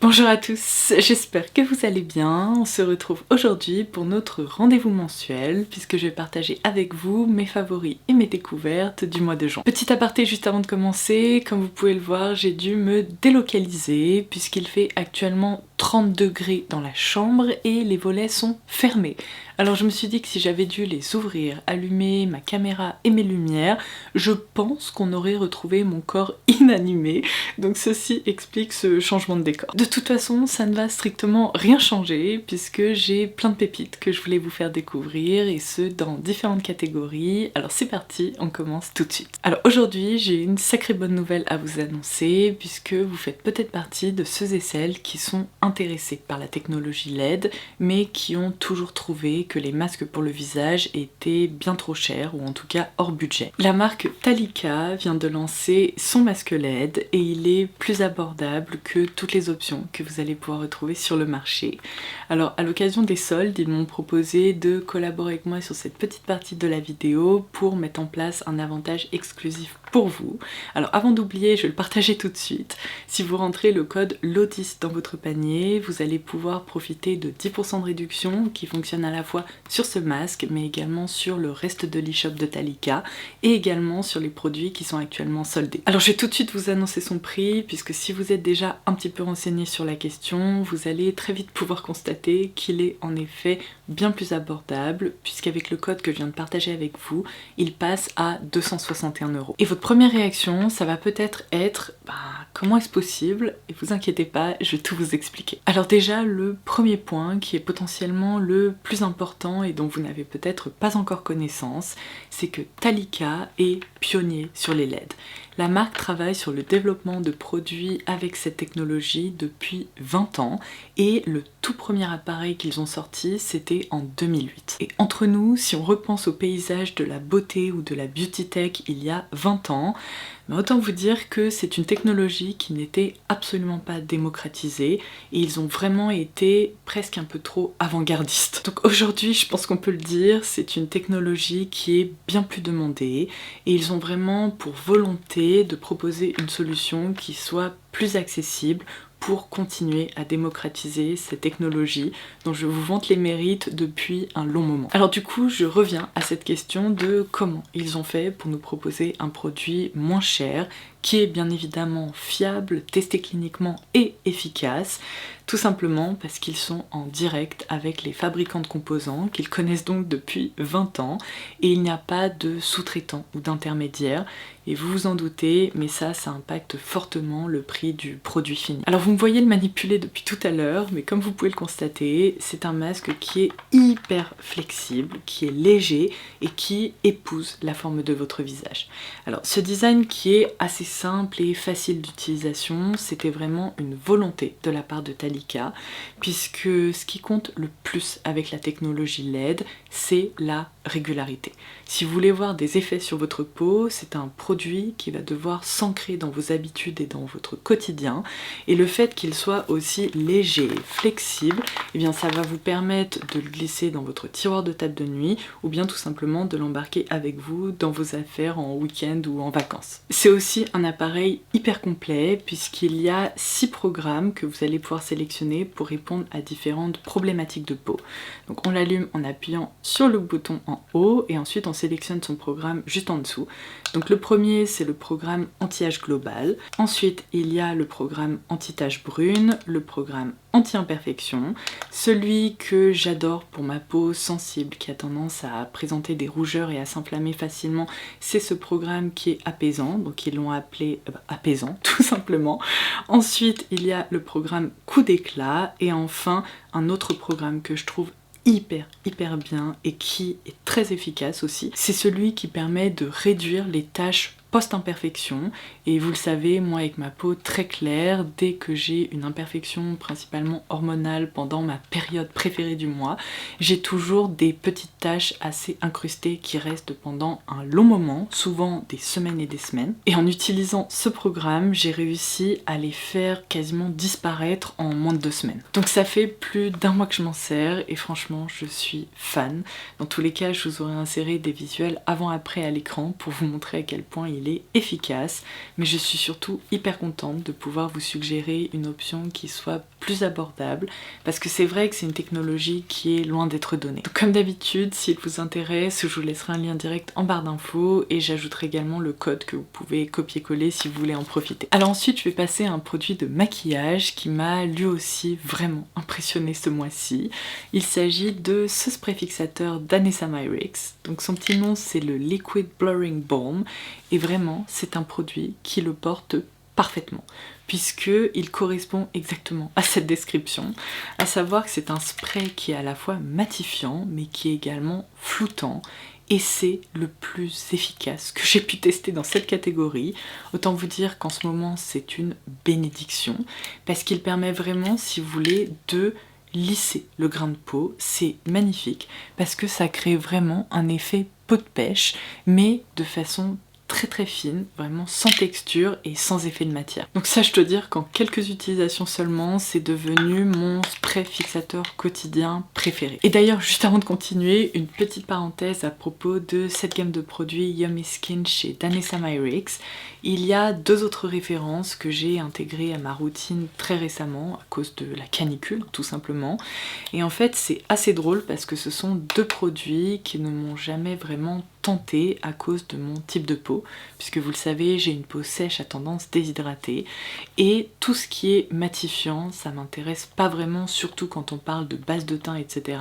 Bonjour à tous, j'espère que vous allez bien. On se retrouve aujourd'hui pour notre rendez-vous mensuel puisque je vais partager avec vous mes favoris et mes découvertes du mois de juin. Petit aparté juste avant de commencer, comme vous pouvez le voir, j'ai dû me délocaliser puisqu'il fait actuellement 30 degrés dans la chambre et les volets sont fermés. Alors je me suis dit que si j'avais dû les ouvrir, allumer ma caméra et mes lumières, je pense qu'on aurait retrouvé mon corps inanimé. Donc ceci explique ce changement de décor. De toute façon, ça ne va strictement rien changer puisque j'ai plein de pépites que je voulais vous faire découvrir et ce dans différentes catégories. Alors c'est parti, on commence tout de suite. Alors aujourd'hui, j'ai une sacrée bonne nouvelle à vous annoncer puisque vous faites peut-être partie de ceux et celles qui sont intéressés par la technologie LED mais qui ont toujours trouvé que les masques pour le visage étaient bien trop chers ou en tout cas hors budget. La marque Thalika vient de lancer son masque LED et il est plus abordable que toutes les options que vous allez pouvoir retrouver sur le marché. Alors à l'occasion des soldes, ils m'ont proposé de collaborer avec moi sur cette petite partie de la vidéo pour mettre en place un avantage exclusif pour vous. Alors avant d'oublier, je vais le partager tout de suite. Si vous rentrez le code LOTIS dans votre panier, vous allez pouvoir profiter de 10% de réduction qui fonctionne à la fois sur ce masque mais également sur le reste de l'e-shop de Thalika et également sur les produits qui sont actuellement soldés. Alors je vais tout de suite vous annoncer son prix puisque si vous êtes déjà un petit peu renseigné sur la question, vous allez très vite pouvoir constater qu'il est en effet bien plus abordable puisqu'avec le code que je viens de partager avec vous, il passe à 261 €. Et votre première réaction, ça va peut-être être comment est-ce possible? Et vous inquiétez pas, je vais tout vous expliquer. Alors déjà, le premier point qui est potentiellement le plus important et dont vous n'avez peut-être pas encore connaissance, c'est que Thalika est pionnier sur les LED. La marque travaille sur le développement de produits avec cette technologie depuis 20 ans et le tout premier appareil qu'ils ont sorti, c'était en 2008. Et entre nous, si on repense au paysage de la beauté ou de la beauty tech il y a 20 ans, mais autant vous dire que c'est une technologie qui n'était absolument pas démocratisée et ils ont vraiment été presque un peu trop avant-gardistes. Donc aujourd'hui, je pense qu'on peut le dire, c'est une technologie qui est bien plus demandée et ils ont vraiment pour volonté de proposer une solution qui soit plus accessible pour continuer à démocratiser cette technologie dont je vous vante les mérites depuis un long moment. Alors du coup, je reviens à cette question de comment ils ont fait pour nous proposer un produit moins cher, qui est bien évidemment fiable, testé cliniquement et efficace, tout simplement parce qu'ils sont en direct avec les fabricants de composants, qu'ils connaissent donc depuis 20 ans, et il n'y a pas de sous-traitant ou d'intermédiaire, et vous vous en doutez, mais ça impacte fortement le prix du produit fini. Alors vous me voyez le manipuler depuis tout à l'heure, mais comme vous pouvez le constater, c'est un masque qui est hyper flexible, qui est léger et qui épouse la forme de votre visage. Alors ce design qui est assez simple et facile d'utilisation, c'était vraiment une volonté de la part de Thalika, puisque ce qui compte le plus avec la technologie LED, c'est la régularité. Si vous voulez voir des effets sur votre peau, c'est un produit qui va devoir s'ancrer dans vos habitudes et dans votre quotidien, et le fait qu'il soit aussi léger et flexible, eh bien ça va vous permettre de le glisser dans votre tiroir de table de nuit ou bien tout simplement de l'embarquer avec vous dans vos affaires en week-end ou en vacances. C'est aussi un appareil hyper complet puisqu'il y a 6 programmes que vous allez pouvoir sélectionner pour répondre à différentes problématiques de peau. Donc on l'allume en appuyant sur le bouton en haut et ensuite on sélectionne son programme juste en dessous. Donc le premier c'est le programme anti-âge global, ensuite il y a le programme anti-tache brune, le programme anti-imperfection, celui que j'adore pour ma peau sensible qui a tendance à présenter des rougeurs et à s'inflammer facilement, c'est ce programme qui est apaisant, donc ils l'ont appelé apaisant tout simplement. Ensuite il y a le programme coup d'éclat et enfin un autre programme que je trouve hyper bien et qui est très efficace aussi, c'est celui qui permet de réduire les taches post-imperfection. Et vous le savez, moi avec ma peau très claire, dès que j'ai une imperfection principalement hormonale pendant ma période préférée du mois, j'ai toujours des petites taches assez incrustées qui restent pendant un long moment, souvent des semaines et des semaines. Et en utilisant ce programme, j'ai réussi à les faire quasiment disparaître en moins de 2 semaines. Donc ça fait plus d'1 mois que je m'en sers et franchement je suis fan. Dans tous les cas, je vous aurais inséré des visuels avant-après à l'écran pour vous montrer à quel point il il est efficace, mais je suis surtout hyper contente de pouvoir vous suggérer une option qui soit plus abordable, parce que c'est vrai que c'est une technologie qui est loin d'être donnée. Donc comme d'habitude, s'il vous intéresse, je vous laisserai un lien direct en barre d'infos et j'ajouterai également le code que vous pouvez copier-coller si vous voulez en profiter. Alors ensuite, je vais passer à un produit de maquillage qui m'a lui aussi vraiment impressionné ce mois-ci. Il s'agit de ce spray fixateur d'Anessa Myrix. Donc son petit nom, c'est le Liquid Blurring Balm et vraiment, c'est un produit qui le porte parfaitement, puisqu'il correspond exactement à cette description, à savoir que c'est un spray qui est à la fois matifiant, mais qui est également floutant, et c'est le plus efficace que j'ai pu tester dans cette catégorie. Autant vous dire qu'en ce moment, c'est une bénédiction, parce qu'il permet vraiment, si vous voulez, de lisser le grain de peau. C'est magnifique, parce que ça crée vraiment un effet peau de pêche, mais de façon très fine, vraiment sans texture et sans effet de matière. Donc ça, je dois dire qu'en quelques utilisations seulement, c'est devenu mon spray fixateur quotidien préféré. Et d'ailleurs, juste avant de continuer, une petite parenthèse à propos de cette gamme de produits Yummy Skin chez Anessa Myrix. Il y a 2 autres références que j'ai intégrées à ma routine très récemment à cause de la canicule, tout simplement. Et en fait, c'est assez drôle parce que ce sont 2 produits qui ne m'ont jamais vraiment tenté à cause de mon type de peau, puisque vous le savez, j'ai une peau sèche à tendance déshydratée et tout ce qui est matifiant, ça m'intéresse pas vraiment, surtout quand on parle de base de teint, etc.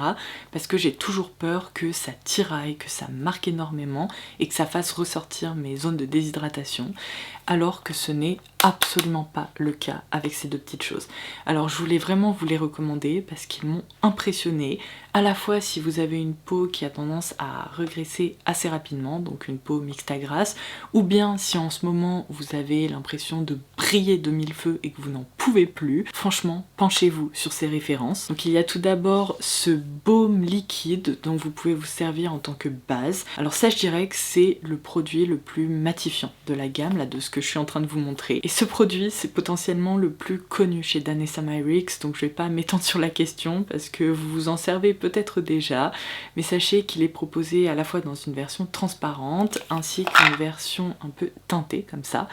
parce que j'ai toujours peur que ça tiraille, que ça marque énormément et que ça fasse ressortir mes zones de déshydratation, alors que ce n'est absolument pas le cas avec ces 2 petites choses. Alors je voulais vraiment vous les recommander parce qu'ils m'ont impressionné, à la fois si vous avez une peau qui a tendance à regresser assez rapidement, donc une peau mixte à grasse, ou bien si en ce moment vous avez l'impression de briller de mille feux et que vous n'en pouvez plus, franchement penchez-vous sur ces références. Donc il y a tout d'abord ce baume liquide dont vous pouvez vous servir en tant que base. Alors ça, je dirais que c'est le produit le plus matifiant de la gamme, là, de ce que je suis en train de vous montrer. Et ce produit, c'est potentiellement le plus connu chez Anessa Myrix, donc je vais pas m'étendre sur la question parce que vous vous en servez peut-être déjà, mais sachez qu'il est proposé à la fois dans une version transparente ainsi qu'une version un peu teintée comme ça.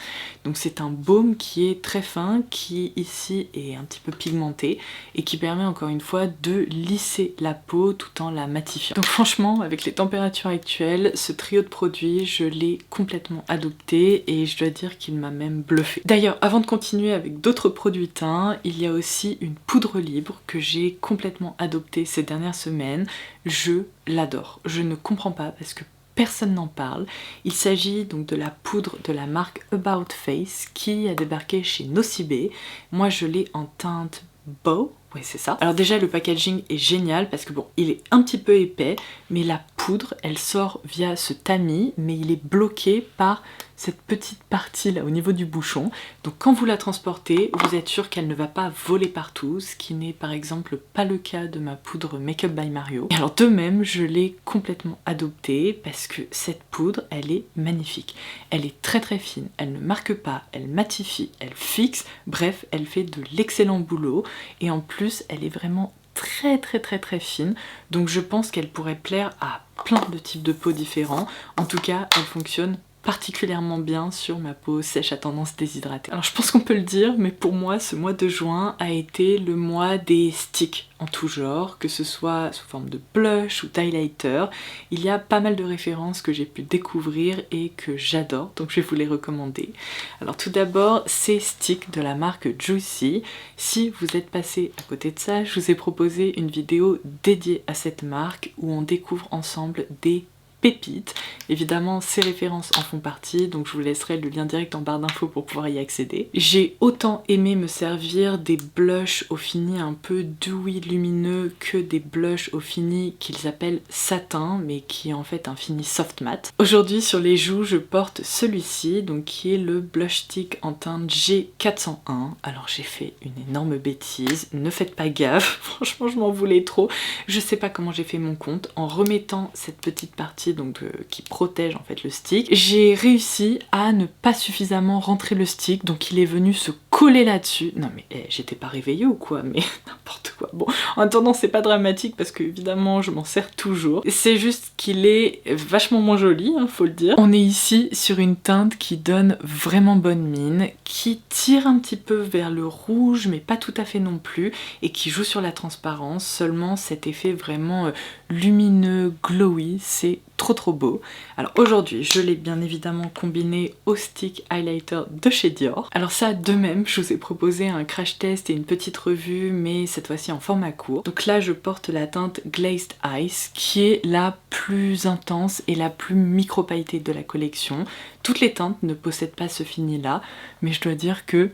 Donc c'est un baume qui est très fin, qui ici est un petit peu pigmenté et qui permet encore une fois de lisser la peau tout en la matifiant. Donc franchement, avec les températures actuelles, ce trio de produits, je l'ai complètement adopté et je dois dire qu'il m'a même bluffé. D'ailleurs, avant de continuer avec d'autres produits teints, il y a aussi une poudre libre que j'ai complètement adoptée ces dernières semaines. Je l'adore. Je ne comprends pas parce que personne n'en parle. Il s'agit donc de la poudre de la marque About Face qui a débarqué chez Nocibé. Moi, je l'ai en teinte Beau. Ouais, c'est ça. Alors déjà, le packaging est génial parce que bon, il est un petit peu épais, mais la poudre, elle sort via ce tamis, mais il est bloqué par cette petite partie là au niveau du bouchon. Donc quand vous la transportez, vous êtes sûr qu'elle ne va pas voler partout, ce qui n'est par exemple pas le cas de ma poudre Makeup by Mario. Et alors de même, je l'ai complètement adoptée parce que cette poudre, elle est magnifique. Elle est très fine, elle ne marque pas, elle matifie, elle fixe, bref, elle fait de l'excellent boulot et en plus, elle est vraiment très fine, donc je pense qu'elle pourrait plaire à plein de types de peau différents. En tout cas, elle fonctionne particulièrement bien sur ma peau sèche à tendance déshydratée. Alors je pense qu'on peut le dire, mais pour moi ce mois de juin a été le mois des sticks en tout genre, que ce soit sous forme de blush ou d'highlighter. Il y a pas mal de références que j'ai pu découvrir et que j'adore, donc je vais vous les recommander. Alors tout d'abord, ces sticks de la marque Juicy. Si vous êtes passé à côté de ça, je vous ai proposé une vidéo dédiée à cette marque où on découvre ensemble des pépites. Évidemment, ces références en font partie, donc je vous laisserai le lien direct en barre d'infos pour pouvoir y accéder. J'ai autant aimé me servir des blushs au fini un peu dewy lumineux que des blushs au fini qu'ils appellent satin, mais qui est en fait un fini soft matte. Aujourd'hui, sur les joues, je porte celui-ci, donc qui est le blush stick en teinte G401. Alors j'ai fait une énorme bêtise, ne faites pas gaffe, franchement je m'en voulais trop. Je sais pas comment j'ai fait mon compte en remettant cette petite partie donc qui protège en fait le stick. J'ai réussi à ne pas suffisamment rentrer le stick, donc il est venu se coller là-dessus. Non mais j'étais pas réveillée ou quoi, mais n'importe quoi. quoi. Bon, en attendant c'est pas dramatique parce que évidemment je m'en sers toujours. C'est juste qu'il est vachement moins joli, hein, faut le dire. On est ici sur une teinte qui donne vraiment bonne mine, qui tire un petit peu vers le rouge mais pas tout à fait non plus, et qui joue sur la transparence, seulement cet effet vraiment lumineux, glowy, c'est trop beau. Alors aujourd'hui, je l'ai bien évidemment combiné au stick highlighter de chez Dior. Alors ça, de même, je vous ai proposé un crash test et une petite revue, mais cette fois-ci en format court. Donc là, je porte la teinte Glazed Ice, qui est la plus intense et la plus micro-pailletée de la collection. Toutes les teintes ne possèdent pas ce fini-là, mais je dois dire que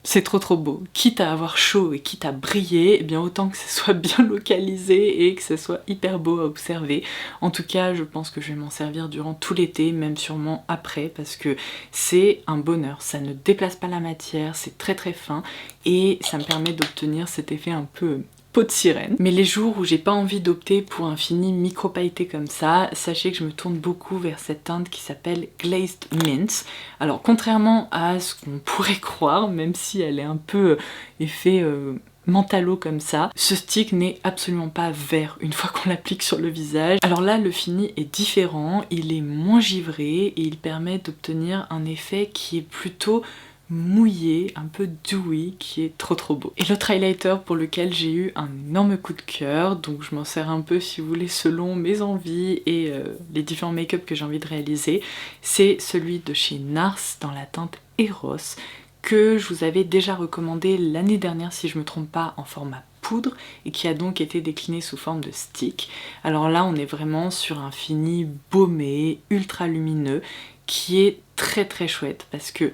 c'est trop beau. Quitte à avoir chaud et quitte à briller, eh bien autant que ce soit bien localisé et que ce soit hyper beau à observer. En tout cas, je pense que je vais m'en servir durant tout l'été, même sûrement après, parce que c'est un bonheur. Ça ne déplace pas la matière, c'est très fin et ça me permet d'obtenir cet effet un peu peau de sirène. Mais les jours où j'ai pas envie d'opter pour un fini micro-pailleté comme ça, sachez que je me tourne beaucoup vers cette teinte qui s'appelle Glazed Mint. Alors contrairement à ce qu'on pourrait croire, même si elle est un peu effet mentalo comme ça, ce stick n'est absolument pas vert une fois qu'on l'applique sur le visage. Alors là, le fini est différent, il est moins givré et il permet d'obtenir un effet qui est plutôt mouillé, un peu dewy, qui est trop beau. Et l'autre highlighter pour lequel j'ai eu un énorme coup de cœur, donc je m'en sers un peu si vous voulez selon mes envies et les différents make-up que j'ai envie de réaliser, c'est celui de chez NARS dans la teinte Eros, que je vous avais déjà recommandé l'année dernière si je me trompe pas en format poudre et qui a donc été décliné sous forme de stick. Alors là on est vraiment sur un fini baumé, ultra lumineux, qui est très chouette parce que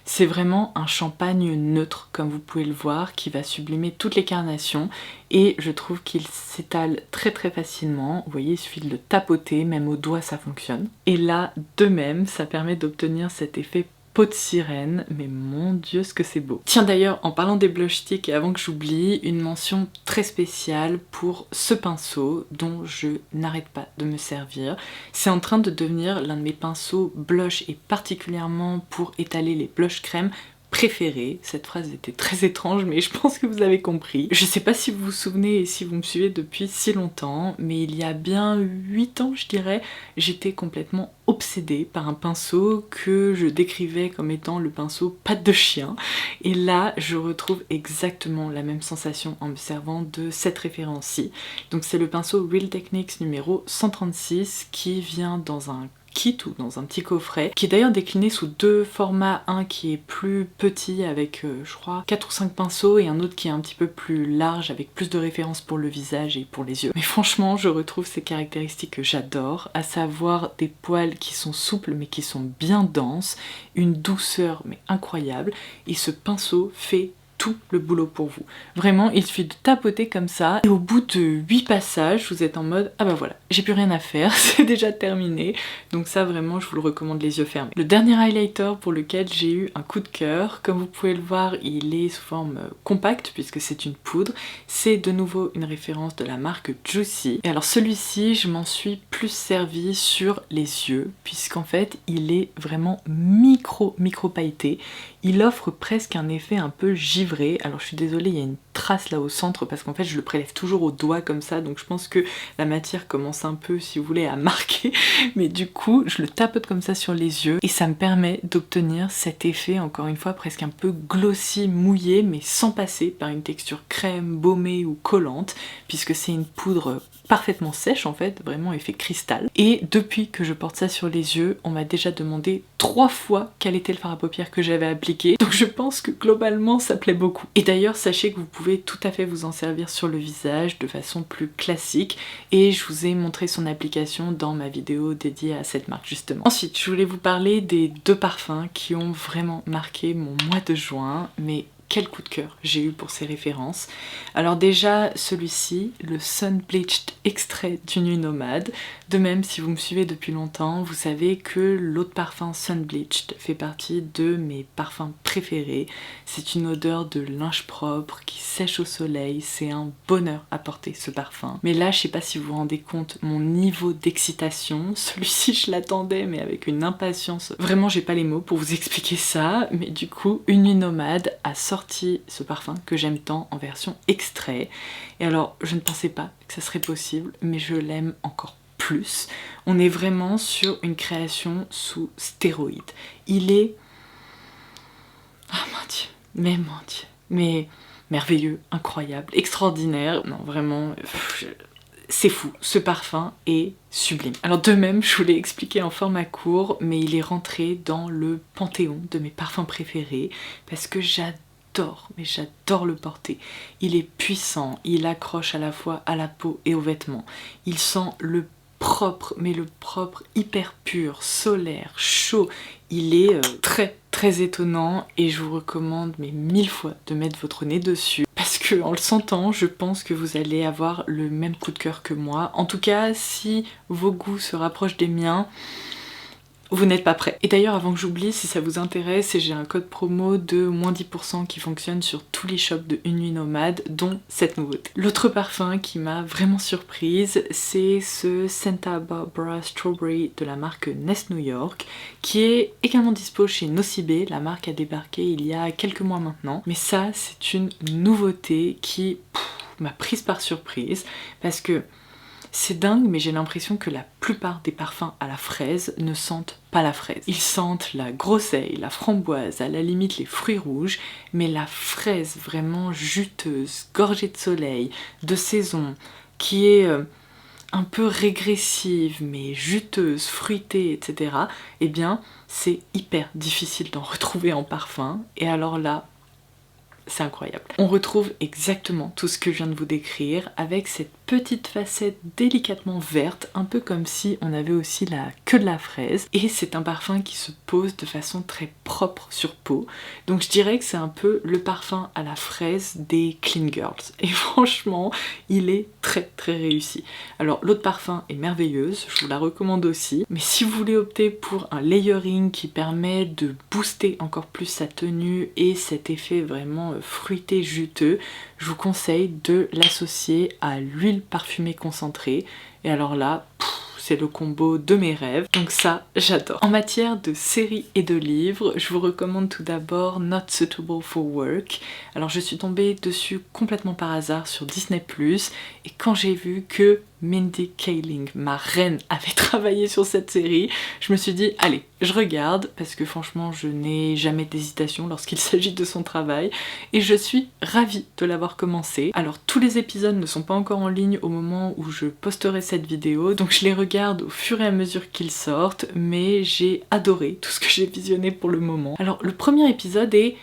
c'est vraiment un champagne neutre, comme vous pouvez le voir, qui va sublimer toutes les carnations et je trouve qu'il s'étale très facilement. Vous voyez, il suffit de le tapoter, même au doigt ça fonctionne. Et là, de même, ça permet d'obtenir cet effet peau de sirène, mais mon dieu ce que c'est beau. Tiens d'ailleurs, en parlant des blush sticks, et avant que j'oublie, une mention très spéciale pour ce pinceau dont je n'arrête pas de me servir. C'est en train de devenir l'un de mes pinceaux blush et particulièrement pour étaler les blush crème préféré. Cette phrase était très étrange mais je pense que vous avez compris. Je sais pas si vous vous souvenez et si vous me suivez depuis si longtemps, mais il y a bien 8 ans je dirais, j'étais complètement obsédée par un pinceau que je décrivais comme étant le pinceau patte de chien. Et là je retrouve exactement la même sensation en me servant de cette référence-ci. Donc c'est le pinceau Real Techniques numéro 136 qui vient dans un kit ou dans un petit coffret qui est d'ailleurs décliné sous deux formats, un qui est plus petit avec je crois 4 ou 5 pinceaux et un autre qui est un petit peu plus large avec plus de références pour le visage et pour les yeux. Mais franchement je retrouve ces caractéristiques que j'adore, à savoir des poils qui sont souples mais qui sont bien denses, une douceur mais incroyable, et ce pinceau fait tout le boulot pour vous. Vraiment, il suffit de tapoter comme ça et au bout de 8 passages, vous êtes en mode ah bah voilà, j'ai plus rien à faire, c'est déjà terminé. Donc ça vraiment, je vous le recommande les yeux fermés. Le dernier highlighter pour lequel j'ai eu un coup de cœur, comme vous pouvez le voir, il est sous forme compacte puisque c'est une poudre. C'est de nouveau une référence de la marque Juicy. Et alors celui-ci, je m'en suis plus servi sur les yeux puisqu'en fait, il est vraiment micro pailleté. Il offre presque un effet un peu givré. Alors je suis désolée, il y a une trace là au centre parce qu'en fait je le prélève toujours au doigt comme ça, donc je pense que la matière commence un peu, si vous voulez, à marquer, mais du coup je le tapote comme ça sur les yeux et ça me permet d'obtenir cet effet, encore une fois, presque un peu glossy, mouillé, mais sans passer par une texture crème, baumée ou collante, puisque c'est une poudre parfaitement sèche en fait, vraiment effet cristal. Et depuis que je porte ça sur les yeux, on m'a déjà demandé 3 fois quel était le fard à paupières que j'avais appliqué, donc je pense que globalement ça plaît beaucoup. Et d'ailleurs sachez que vous pouvez tout à fait vous en servir sur le visage de façon plus classique et je vous ai montré son application dans ma vidéo dédiée à cette marque justement. Ensuite je voulais vous parler des 2 parfums qui ont vraiment marqué mon mois de juin, mais quel coup de cœur j'ai eu pour ces références. Alors déjà celui-ci, le Sun Bleached extrait du Nuit Nomade. De même, si vous me suivez depuis longtemps, vous savez que l'eau de parfum Sun Bleached fait partie de mes parfums préférés. C'est une odeur de linge propre qui sèche au soleil, c'est un bonheur à porter ce parfum. Mais là, je sais pas si vous vous rendez compte mon niveau d'excitation. Celui-ci, je l'attendais mais avec une impatience. Vraiment, j'ai pas les mots pour vous expliquer ça, mais du coup, Une Nuit Nomade a sorti sorti ce parfum que j'aime tant en version extrait. Et alors, je ne pensais pas que ça serait possible, mais je l'aime encore plus. On est vraiment sur une création sous stéroïdes. Il est... Ah mon Dieu, mais merveilleux, incroyable, extraordinaire. Non, vraiment, c'est fou, ce parfum est sublime. Alors de même, je vous l'ai expliqué en format court, mais il est rentré dans le panthéon de mes parfums préférés parce que j'adore, mais j'adore le porter. Il est puissant, il accroche à la fois à la peau et aux vêtements. Il sent le propre, mais le propre hyper pur, solaire, chaud. Il est très étonnant et je vous recommande mais 1000 fois de mettre votre nez dessus parce que en le sentant, je pense que vous allez avoir le même coup de cœur que moi. En tout cas, si vos goûts se rapprochent des miens, vous n'êtes pas prêts. Et d'ailleurs, avant que j'oublie, si ça vous intéresse, j'ai un code promo de moins 10% qui fonctionne sur tous les shops de Une Nuit Nomade, dont cette nouveauté. L'autre parfum qui m'a vraiment surprise, c'est ce Santa Barbara Strawberry de la marque Nest New York, qui est également dispo chez Nocibé. La marque a débarqué il y a quelques mois maintenant. Mais ça, c'est une nouveauté qui m'a prise par surprise, parce que c'est dingue, mais j'ai l'impression que la plupart des parfums à la fraise ne sentent pas la fraise. Ils sentent la groseille, la framboise, à la limite les fruits rouges, mais la fraise vraiment juteuse, gorgée de soleil, de saison, qui est un peu régressive, mais juteuse, fruitée, etc. Eh bien, c'est hyper difficile d'en retrouver en parfum, et alors là, c'est incroyable. On retrouve exactement tout ce que je viens de vous décrire avec cette petite facette délicatement verte, un peu comme si on avait aussi la queue de la fraise. Et c'est un parfum qui se pose de façon très propre sur peau. Donc je dirais que c'est un peu le parfum à la fraise des clean girls. Et franchement, il est très réussi. Alors l'autre parfum est merveilleuse, je vous la recommande aussi. Mais si vous voulez opter pour un layering qui permet de booster encore plus sa tenue et cet effet vraiment fruité, juteux, je vous conseille de l'associer à l'huile parfumée concentrée. Et alors là, c'est le combo de mes rêves, donc ça j'adore. En matière de séries et de livres, je vous recommande tout d'abord Not Suitable for Work. Alors je suis tombée dessus complètement par hasard sur Disney+, et quand j'ai vu que Mindy Kaling, ma reine, avait travaillé sur cette série, je me suis dit allez, je regarde, parce que franchement je n'ai jamais d'hésitation lorsqu'il s'agit de son travail, et je suis ravie de l'avoir commencé. Alors tous les épisodes ne sont pas encore en ligne au moment où je posterai cette vidéo, donc je les regarde au fur et à mesure qu'ils sortent, mais j'ai adoré tout ce que j'ai visionné pour le moment. Alors le premier épisode est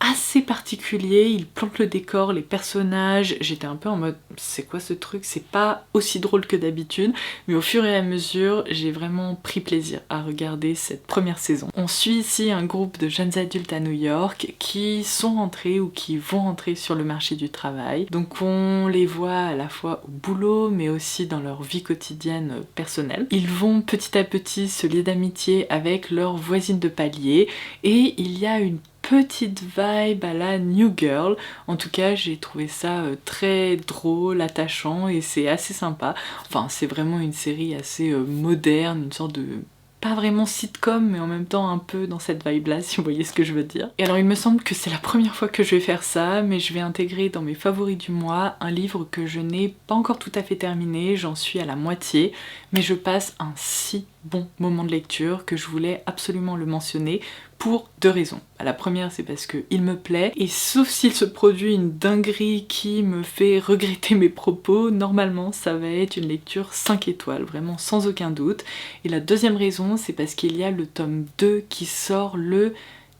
assez particulier, il plante le décor, les personnages, j'étais un peu en mode c'est quoi ce truc, c'est pas aussi drôle que d'habitude, mais au fur et à mesure j'ai vraiment pris plaisir à regarder cette première saison. On suit ici un groupe de jeunes adultes à New York qui sont rentrés ou qui vont rentrer sur le marché du travail, donc on les voit à la fois au boulot mais aussi dans leur vie quotidienne personnelle. Ils vont petit à petit se lier d'amitié avec leurs voisines de palier et il y a une petite vibe à la New Girl. En tout cas, j'ai trouvé ça très drôle, attachant et c'est assez sympa. Enfin, c'est vraiment une série assez moderne, une sorte de... pas vraiment sitcom, mais en même temps un peu dans cette vibe-là, si vous voyez ce que je veux dire. Et alors il me semble que c'est la première fois que je vais faire ça, mais je vais intégrer dans mes favoris du mois un livre que je n'ai pas encore tout à fait terminé, j'en suis à la moitié, mais je passe un si bon moment de lecture que je voulais absolument le mentionner pour deux raisons. La première, c'est parce qu'il me plaît, et sauf s'il se produit une dinguerie qui me fait regretter mes propos, normalement ça va être une lecture 5 étoiles, vraiment sans aucun doute. Et la deuxième raison, c'est parce qu'il y a le tome 2 qui sort le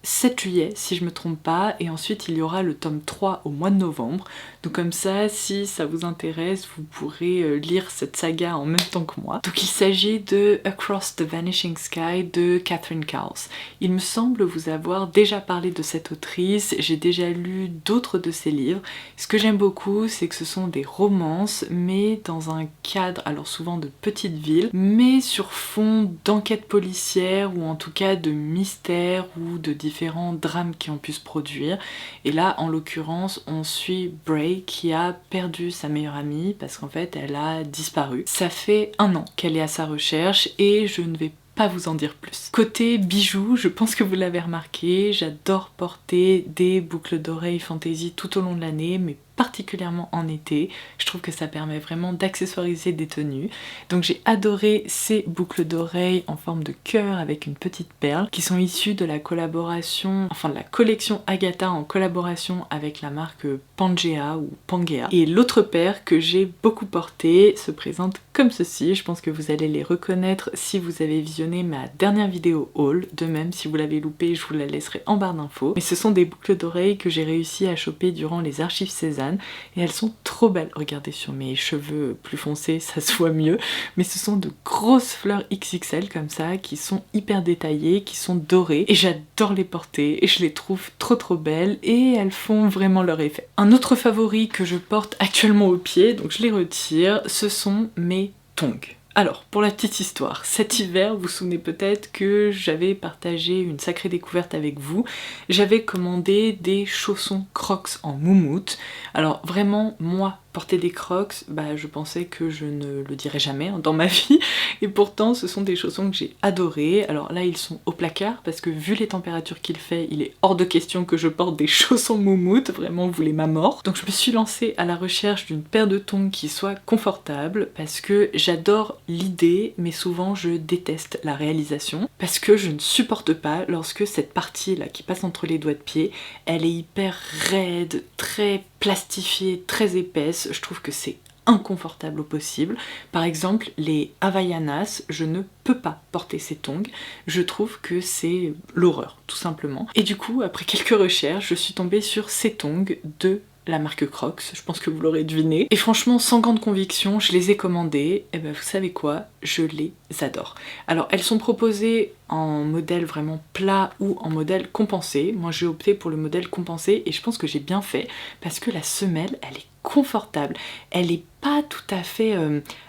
7 juillet si je me trompe pas, et ensuite il y aura le tome 3 au mois de novembre. Donc comme ça, si ça vous intéresse, vous pourrez lire cette saga en même temps que moi. Donc il s'agit de Across the Vanishing Sky de Catherine Cowles. Il me semble vous avoir déjà parlé de cette autrice, j'ai déjà lu d'autres de ses livres. Ce que j'aime beaucoup, c'est que ce sont des romances, mais dans un cadre, alors souvent de petites villes, mais sur fond d'enquête policière, ou en tout cas de mystère, ou de différents drames qui ont pu se produire. Et là, en l'occurrence, on suit Bray qui a perdu sa meilleure amie parce qu'en fait, elle a disparu. Ça fait 1 an qu'elle est à sa recherche et je ne vais pas vous en dire plus. Côté bijoux, je pense que vous l'avez remarqué, j'adore porter des boucles d'oreilles fantaisie tout au long de l'année, mais particulièrement en été. Je trouve que ça permet vraiment d'accessoiriser des tenues. Donc j'ai adoré ces boucles d'oreilles en forme de cœur avec une petite perle qui sont issues de la collaboration, enfin de la collection Agatha en collaboration avec la marque Pangea ou Pangea. Et l'autre paire que j'ai beaucoup portée se présente comme ceci. Je pense que vous allez les reconnaître si vous avez visionné ma dernière vidéo haul. De même, si vous l'avez loupé, je vous la laisserai en barre d'infos. Mais ce sont des boucles d'oreilles que j'ai réussi à choper durant les archives Cézanne et elles sont trop belles. Regardez, sur mes cheveux plus foncés, ça se voit mieux. Mais ce sont de grosses fleurs XXL comme ça qui sont hyper détaillées, qui sont dorées et j'adore les porter et je les trouve trop belles et elles font vraiment leur effet. Un autre favori que je porte actuellement au pied, donc je les retire, ce sont mes tongs. Alors, pour la petite histoire, cet hiver, vous vous souvenez peut-être que j'avais partagé une sacrée découverte avec vous. J'avais commandé des chaussons Crocs en moumoute. Alors vraiment, moi, porter des Crocs, je pensais que je ne le dirais jamais dans ma vie. Et pourtant, ce sont des chaussons que j'ai adorés. Alors là, ils sont au placard parce que vu les températures qu'il fait, il est hors de question que je porte des chaussons moumoute. Vraiment, vous voulez ma mort. Donc je me suis lancée à la recherche d'une paire de tongs qui soit confortable parce que j'adore l'idée, mais souvent je déteste la réalisation parce que je ne supporte pas lorsque cette partie là qui passe entre les doigts de pied, elle est hyper raide, très plastifiée, très épaisse. Je trouve que c'est inconfortable au possible. Par exemple, les Havaianas, je ne peux pas porter ces tongs. Je trouve que c'est l'horreur, tout simplement. Et du coup, après quelques recherches, je suis tombée sur ces tongs de la marque Crocs, je pense que vous l'aurez deviné. Et franchement, sans grande conviction, je les ai commandées. Et vous savez quoi? Je les adore. Alors, elles sont proposées en modèle vraiment plat ou en modèle compensé. Moi, j'ai opté pour le modèle compensé et je pense que j'ai bien fait parce que la semelle, elle est confortable. Elle est pas tout à fait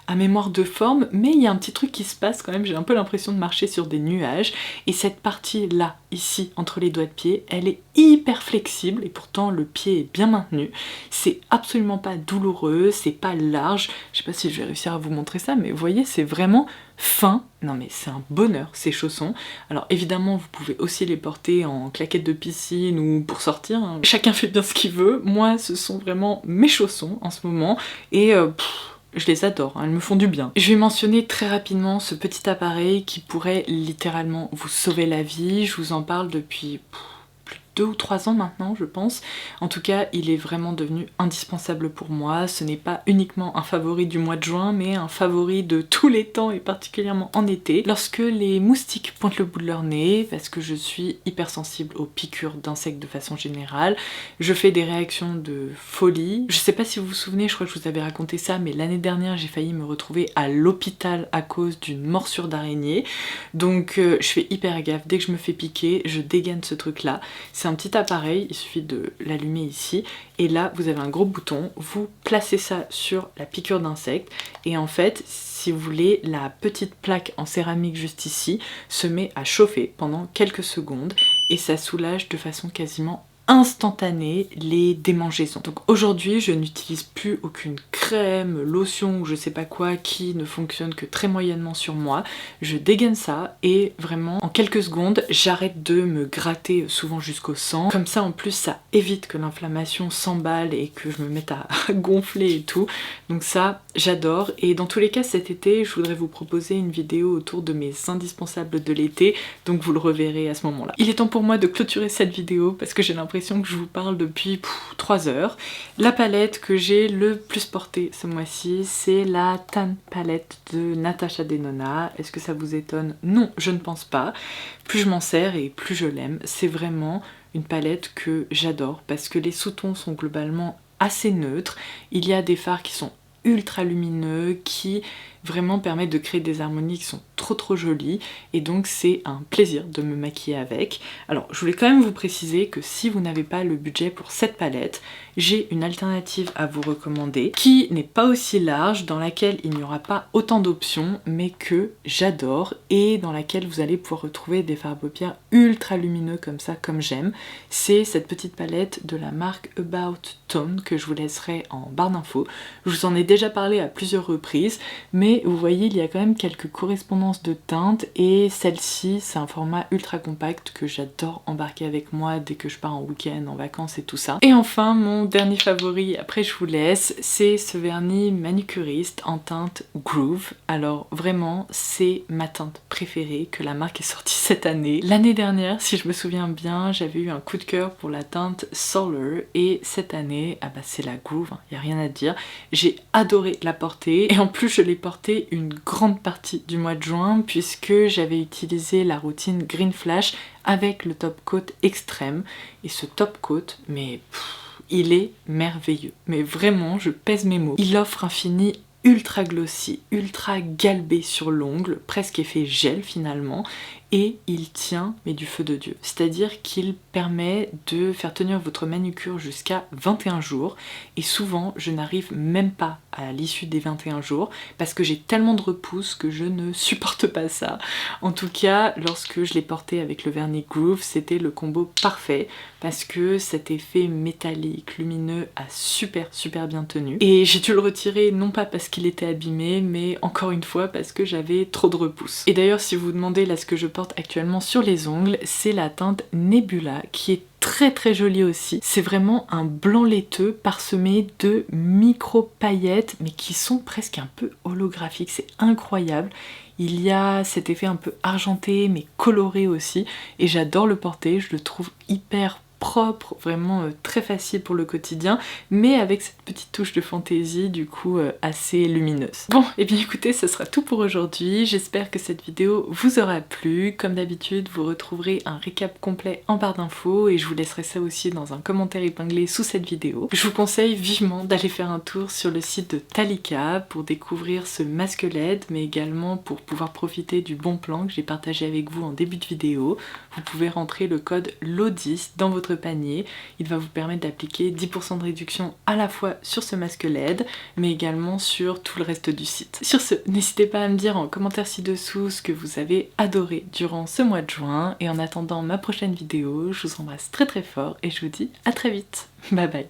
à mémoire de forme, mais il y a un petit truc qui se passe quand même. J'ai un peu l'impression de marcher sur des nuages. Et cette partie-là, ici, entre les doigts de pied, elle est hyper flexible et pourtant le pied est bien maintenu. C'est absolument pas douloureux, c'est pas large. Je sais pas si je vais réussir à vous montrer ça, mais vous voyez, c'est vraiment fin. Non mais c'est un bonheur ces chaussons. Alors évidemment vous pouvez aussi les porter en claquettes de piscine ou pour sortir, hein. Chacun fait bien ce qu'il veut. Moi ce sont vraiment mes chaussons en ce moment et je les adore, hein, elles me font du bien. Je vais mentionner très rapidement ce petit appareil qui pourrait littéralement vous sauver la vie. Je vous en parle depuis plus de 2 ou 3 ans maintenant je pense. En tout cas il est vraiment devenu indispensable pour moi. Ce n'est pas uniquement un favori du mois de juin mais un favori de tous les temps et particulièrement en été. Lorsque les moustiques pointent le bout de leur nez, parce que je suis hypersensible aux piqûres d'insectes de façon générale, je fais des réactions de folie. Je sais pas si vous vous souvenez, je crois que je vous avais raconté ça, mais l'année dernière j'ai failli me retrouver à l'hôpital à cause d'une morsure d'araignée. Donc je fais hyper gaffe, dès que je me fais piquer, je dégaine ce truc là. C'est un petit appareil, il suffit de l'allumer ici et là vous avez un gros bouton, vous placez ça sur la piqûre d'insecte et en fait si vous voulez la petite plaque en céramique juste ici se met à chauffer pendant quelques secondes et ça soulage de façon quasiment instantanée les démangeaisons. Donc aujourd'hui je n'utilise plus aucune crème, lotion ou je sais pas quoi qui ne fonctionne que très moyennement sur moi. Je dégaine ça et vraiment en quelques secondes j'arrête de me gratter souvent jusqu'au sang. Comme ça en plus ça évite que l'inflammation s'emballe et que je me mette à gonfler et tout. Donc ça j'adore et dans tous les cas cet été je voudrais vous proposer une vidéo autour de mes indispensables de l'été, donc vous le reverrez à ce moment là. Il est temps pour moi de clôturer cette vidéo parce que j'ai l'impression que je vous parle depuis 3 heures. La palette que j'ai le plus portée ce mois-ci, c'est la Tan palette de Natasha Denona. Est-ce que ça vous étonne? Non, je ne pense pas. Plus je m'en sers et plus je l'aime. C'est vraiment une palette que j'adore parce que les sous-tons sont globalement assez neutres. Il y a des fards qui sont ultra lumineux, qui vraiment permettent de créer des harmonies qui sont trop jolies et donc c'est un plaisir de me maquiller avec. Alors je voulais quand même vous préciser que si vous n'avez pas le budget pour cette palette, j'ai une alternative à vous recommander qui n'est pas aussi large, dans laquelle il n'y aura pas autant d'options mais que j'adore et dans laquelle vous allez pouvoir retrouver des fards à paupières ultra lumineux comme ça, comme j'aime. C'est cette petite palette de la marque About Tone que je vous laisserai en barre d'infos. Je vous en ai déjà parlé à plusieurs reprises, mais vous voyez il y a quand même quelques correspondances de teintes et celle-ci c'est un format ultra compact que j'adore embarquer avec moi dès que je pars en week-end, en vacances et tout ça. Et enfin mon dernier favori, après je vous laisse, c'est ce vernis manucuriste en teinte Groove. Alors vraiment c'est ma teinte préférée que la marque ait sortie cette année. L'année dernière, si je me souviens bien, j'avais eu un coup de cœur pour la teinte Solar et cette année, ah bah c'est la Groove, y a rien à dire. J'ai adoré la porter et en plus je l'ai portée une grande partie du mois de juin puisque j'avais utilisé la routine Green Flash avec le top coat extrême et ce top coat, mais il est merveilleux. Mais vraiment, je pèse mes mots. Il offre un fini ultra glossy, ultra galbé sur l'ongle, presque effet gel finalement, et il tient mais du feu de Dieu. C'est-à-dire qu'il permet de faire tenir votre manucure jusqu'à 21 jours et souvent je n'arrive même pas à l'issue des 21 jours parce que j'ai tellement de repousse que je ne supporte pas ça. En tout cas, lorsque je l'ai porté avec le vernis Groove, c'était le combo parfait parce que cet effet métallique, lumineux a super bien tenu. Et j'ai dû le retirer non pas parce qu'il était abîmé, mais encore une fois parce que j'avais trop de repousse. Et d'ailleurs, si vous vous demandez là ce que je porte actuellement sur les ongles, c'est la teinte Nebula qui est très jolie aussi. C'est vraiment un blanc laiteux parsemé de micro paillettes mais qui sont presque un peu holographiques, c'est incroyable. Il y a cet effet un peu argenté mais coloré aussi et j'adore le porter, je le trouve hyper propre, vraiment très facile pour le quotidien, mais avec cette petite touche de fantaisie du coup assez lumineuse. Bon, et bien écoutez, ce sera tout pour aujourd'hui. J'espère que cette vidéo vous aura plu. Comme d'habitude, vous retrouverez un récap complet en barre d'infos et je vous laisserai ça aussi dans un commentaire épinglé sous cette vidéo. Je vous conseille vivement d'aller faire un tour sur le site de Thalika pour découvrir ce masque LED, mais également pour pouvoir profiter du bon plan que j'ai partagé avec vous en début de vidéo. Vous pouvez rentrer le code LO10 dans votre panier, il va vous permettre d'appliquer 10% de réduction à la fois sur ce masque LED mais également sur tout le reste du site. Sur ce, n'hésitez pas à me dire en commentaire ci-dessous ce que vous avez adoré durant ce mois de juin et en attendant ma prochaine vidéo, je vous embrasse très fort et je vous dis à très vite. Bye bye.